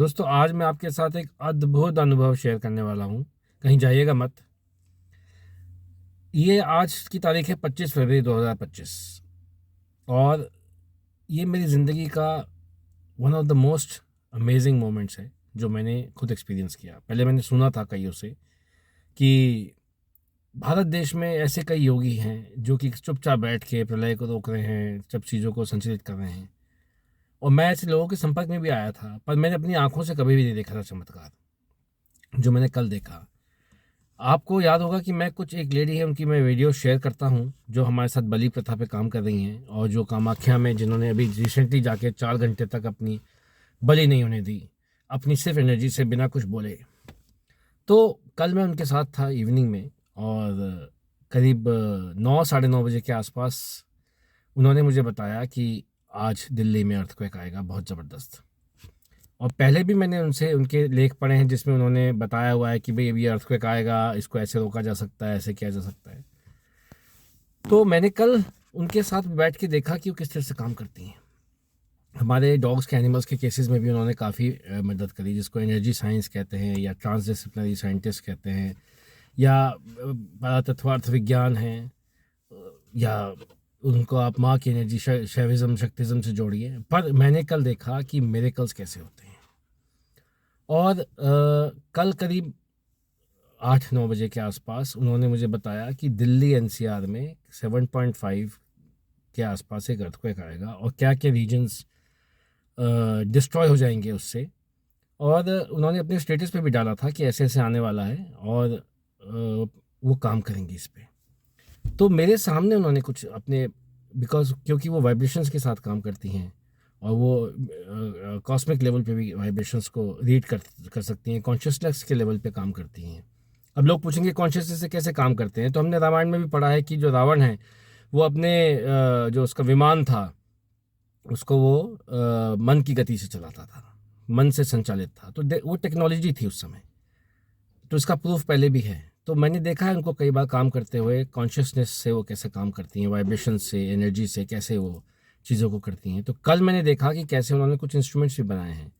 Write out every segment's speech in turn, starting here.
दोस्तों आज मैं आपके साथ एक अद्भुत अनुभव शेयर करने वाला हूँ। कहीं जाइएगा मत। ये आज की तारीख है 25 फरवरी 2025 और ये मेरी ज़िंदगी का one of the most amazing moments है जो मैंने खुद एक्सपीरियंस किया। पहले मैंने सुना था कईयों से कि भारत देश में ऐसे कई योगी हैं जो कि चुपचाप बैठ के प्रलय को रोक रहे हैं, सब चीज़ों को संचालित कर रहे हैं। और मैं ऐसे लोगों के संपर्क में भी आया था, पर मैंने अपनी आंखों से कभी भी नहीं देखा था चमत्कार जो मैंने कल देखा। आपको याद होगा कि मैं कुछ एक लेडी है उनकी मैं वीडियो शेयर करता हूं जो हमारे साथ बलि प्रथा पे काम कर रही हैं और जो कामाख्या में जिन्होंने अभी रिसेंटली जाके 4 घंटे तक अपनी बलि नहीं होने दी, अपनी सिर्फ एनर्जी से बिना कुछ बोले। तो कल मैं उनके साथ था इवनिंग में और करीब 9 साढ़े 9 बजे के आसपास उन्होंने मुझे बताया कि आज दिल्ली में अर्थक्वेक आएगा बहुत ज़बरदस्त। और पहले भी मैंने उनसे उनके लेख पढ़े हैं जिसमें उन्होंने बताया हुआ है कि भाई अभी अर्थक्वेक आएगा, इसको ऐसे रोका जा सकता है, ऐसे किया जा सकता है। तो मैंने कल उनके साथ बैठ के देखा कि वो किस तरह से काम करती हैं। हमारे डॉग्स के एनिमल्स के केसेस में भी उन्होंने काफ़ी मदद करी, जिसको एनर्जी साइंस कहते हैं या ट्रांसडिसिप्लिनरी साइंटिस्ट कहते हैं या तत्वार्थ विज्ञान है, या उनको आप माँ की एनर्जी शैविज़म शक्तिज़म से जोड़िए। पर मैंने कल देखा कि मिरेकल्स कैसे होते हैं। और कल करीब 8-9 बजे के आसपास उन्होंने मुझे बताया कि दिल्ली एनसीआर में 7.5 के आसपास एक अर्थक्वेक आएगा और क्या क्या रीजन्स डिस्ट्रॉय हो जाएंगे उससे। और उन्होंने अपने स्टेटस पे भी डाला था कि ऐसे ऐसे आने वाला है और वो काम करेंगे इस पे। तो मेरे सामने उन्होंने कुछ अपने, बिकॉज क्योंकि वो वाइब्रेशंस के साथ काम करती हैं और वो कॉस्मिक लेवल पे भी वाइब्रेशंस को रीड कर सकती हैं, कॉन्शियसनेस के लेवल पे काम करती हैं। अब लोग पूछेंगे कॉन्शियसनेस से कैसे काम करते हैं, तो हमने रामायण में भी पढ़ा है कि जो रावण है वो अपने जो उसका विमान था उसको वो मन की गति से चलाता था, मन से संचालित था। तो वो टेक्नोलॉजी थी उस समय, तो इसका प्रूफ पहले भी है। तो मैंने देखा है उनको कई बार काम करते हुए, कॉन्शियसनेस से वो कैसे काम करती हैं, वाइब्रेशन से, एनर्जी से कैसे वो चीज़ों को करती हैं। तो कल मैंने देखा कि कैसे उन्होंने कुछ इंस्ट्रूमेंट्स भी बनाए हैं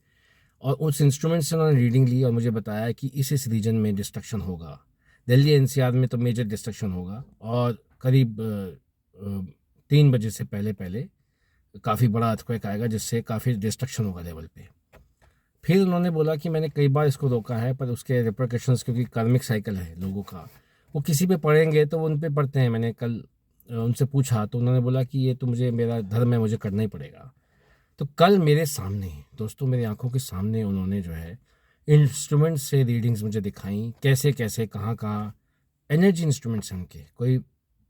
और उस इंस्ट्रूमेंट से उन्होंने रीडिंग ली और मुझे बताया कि इस रीजन में डिस्ट्रक्शन होगा। दिल्ली एनसीआर में तो मेजर डिस्ट्रक्शन होगा और करीब 3 बजे से पहले पहले काफ़ी बड़ा अर्थक्वेक आएगा जिससे काफ़ी डिस्ट्रक्शन होगा लेवल पे। फिर उन्होंने बोला कि मैंने कई बार इसको रोका है पर उसके रिपरकशंस, क्योंकि कार्मिक साइकिल है लोगों का, वो किसी पे पढ़ेंगे तो वो उन पे पढ़ते हैं। मैंने कल उनसे पूछा तो उन्होंने बोला कि ये तो मुझे मेरा धर्म है, मुझे करना ही पड़ेगा। तो कल मेरे सामने, दोस्तों मेरी आंखों के सामने उन्होंने जो है इंस्ट्रूमेंट से रीडिंग्स मुझे दिखाई, कैसे कैसे कहाँ कहाँ एनर्जी इंस्ट्रूमेंट्स हैं उनके, कोई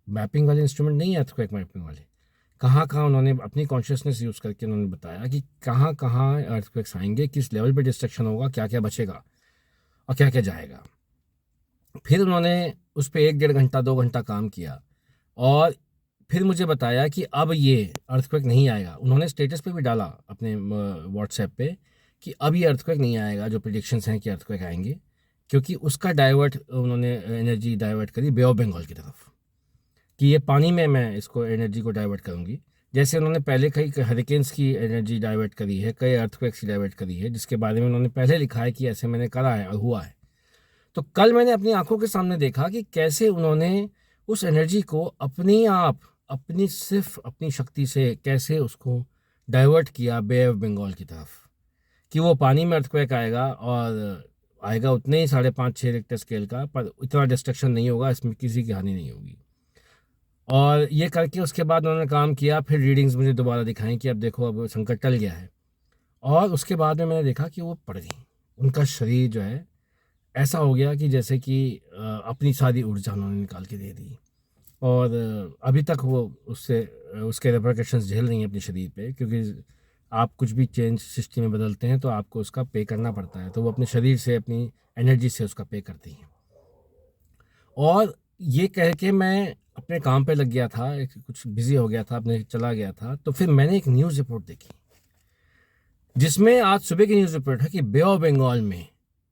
मैपिंग वाले इंस्ट्रूमेंट नहीं है अर्थक्वेक मैपिंग वाले। कहाँ कहाँ उन्होंने अपनी कॉन्शियसनेस यूज़ करके उन्होंने बताया कि कहाँ कहाँ अर्थक्वेक्स आएंगे, किस लेवल पे डिस्ट्रक्शन होगा, क्या क्या बचेगा और क्या क्या जाएगा। फिर उन्होंने उस पर 1 डेढ़ घंटा 2 घंटा काम किया और फिर मुझे बताया कि अब ये अर्थक्वेक नहीं आएगा। उन्होंने स्टेटस पे भी डाला अपने व्हाट्सएप पे कि अब ये अर्थक्वेक नहीं आएगा जो प्रिडिक्शंस हैं कि अर्थक्वेक आएंगे, क्योंकि उसका डाइवर्ट उन्होंने एनर्जी डाइवर्ट करी बे ऑफ बंगाल की तरफ, कि ये पानी में मैं इसको एनर्जी को डाइवर्ट करूँगी। जैसे उन्होंने पहले कई हरिकेन्स की एनर्जी डाइवर्ट करी है, कई अर्थक्वेक्स की डाइवर्ट करी है, जिसके बारे में उन्होंने पहले लिखा है कि ऐसे मैंने करा है और हुआ है। तो कल मैंने अपनी आंखों के सामने देखा कि कैसे उन्होंने उस एनर्जी को अपने आप, अपनी सिर्फ अपनी शक्ति से कैसे उसको डाइवर्ट किया बे ऑफ बंगाल की तरफ, कि वो पानी में अर्थक्वेक आएगा और आएगा उतने ही 5.5-6 रिक्टर स्केल का, पर इतना डिस्ट्रक्शन नहीं होगा, इसमें किसी की हानि नहीं होगी। और ये करके उसके बाद उन्होंने काम किया, फिर रीडिंग्स मुझे दोबारा दिखाई कि अब देखो अब संकट टल गया है। और उसके बाद में मैंने देखा कि वो पड़ गई, उनका शरीर जो है ऐसा हो गया कि जैसे कि अपनी सारी ऊर्जा उन्होंने निकाल के दे दी। और अभी तक वो उससे उसके रिपरकशंस झेल रही हैं अपने शरीर पे, क्योंकि आप कुछ भी चेंज सिस्टम में बदलते हैं तो आपको उसका पे करना पड़ता है, तो वो अपने शरीर से, अपनी एनर्जी से उसका पे करती हैं। और ये कह के मैं अपने काम पे लग गया था, कुछ बिजी हो गया था, अपने चला गया था। तो फिर मैंने एक न्यूज़ रिपोर्ट देखी जिसमें आज सुबह की न्यूज़ रिपोर्ट है कि बे ऑफ बंगाल में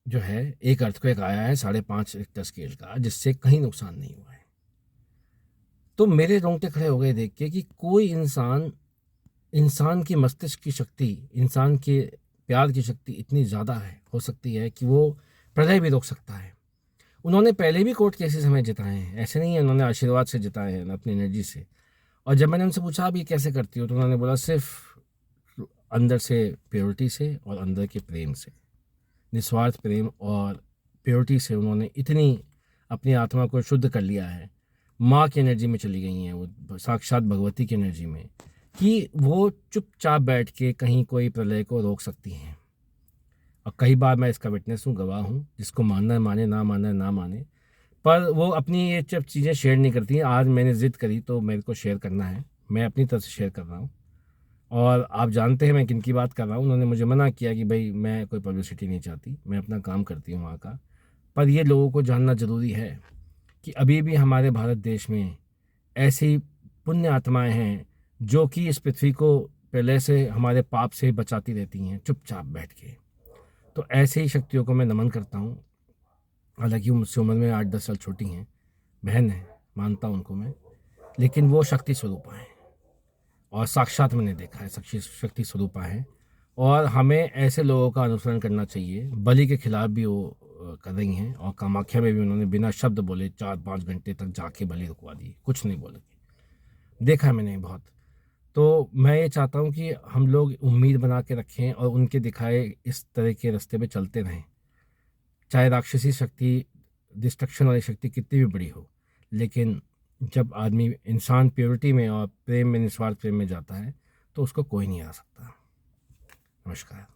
जो है एक अर्थक्वेक आया है 5.5 रिक्टर स्केल का, जिससे कहीं नुकसान नहीं हुआ है। तो मेरे रोंगटे खड़े हो गए देख के कि कोई इंसान, इंसान की मस्तिष्क की शक्ति, इंसान के प्यार की शक्ति इतनी ज़्यादा है, हो सकती है कि वो प्रलय भी रोक सकता है। उन्होंने पहले भी कोर्ट केसेस हमें जिताए हैं, ऐसे नहीं है उन्होंने आशीर्वाद से जिताए हैं अपनी एनर्जी से। और जब मैंने उनसे पूछा आप ये कैसे करती हो, तो उन्होंने बोला सिर्फ अंदर से प्योरिटी से और अंदर के प्रेम से, निस्वार्थ प्रेम और प्योरिटी से उन्होंने इतनी अपनी आत्मा को शुद्ध कर लिया है, माँ की एनर्जी में चली गई हैं वो, साक्षात भगवती की एनर्जी में, कि वो चुपचाप बैठ के कहीं कोई प्रलय को रोक सकती हैं। और कई बार मैं इसका विटनेस हूँ, गवाह हूँ, जिसको मानना है माने, ना मानना है ना माने, पर वो अपनी ये जब चीज़ें शेयर नहीं करती हैं। आज मैंने ज़िद करी तो मेरे को शेयर करना है, मैं अपनी तरफ से शेयर कर रहा हूँ। और आप जानते हैं मैं किन की बात कर रहा हूँ। उन्होंने मुझे मना किया कि भाई मैं कोई पब्लिसिटी नहीं चाहती, मैं अपना काम करती हूँ वहाँ का। पर ये लोगों को जानना ज़रूरी है कि अभी भी हमारे भारत देश में ऐसी पुण्य आत्माएं हैं जो कि इस पृथ्वी को पहले से हमारे पाप से बचाती रहती हैं चुपचाप बैठ के। तो ऐसे ही शक्तियों को मैं नमन करता हूँ। हालांकि वो मुझसे उम्र में 8-10 साल छोटी हैं, बहन है, मानता हूँ उनको मैं, लेकिन वो शक्ति स्वरूपा हैं और साक्षात मैंने देखा है शक्ति स्वरूपा हैं। और हमें ऐसे लोगों का अनुसरण करना चाहिए। बलि के खिलाफ भी वो कर रही हैं, और कामाख्या में भी उन्होंने बिना शब्द बोले 4-5 घंटे तक जाके बलि रुकवा दी, कुछ नहीं बोले, देखा है मैंने बहुत। तो मैं ये चाहता हूँ कि हम लोग उम्मीद बना के रखें और उनके दिखाए इस तरह के रास्ते पे चलते रहें, चाहे राक्षसी शक्ति, डिस्ट्रक्शन वाली शक्ति कितनी भी बड़ी हो। लेकिन जब आदमी, इंसान प्योरिटी में और प्रेम में, निस्वार्थ प्रेम में जाता है, तो उसको कोई नहीं आ सकता। नमस्कार।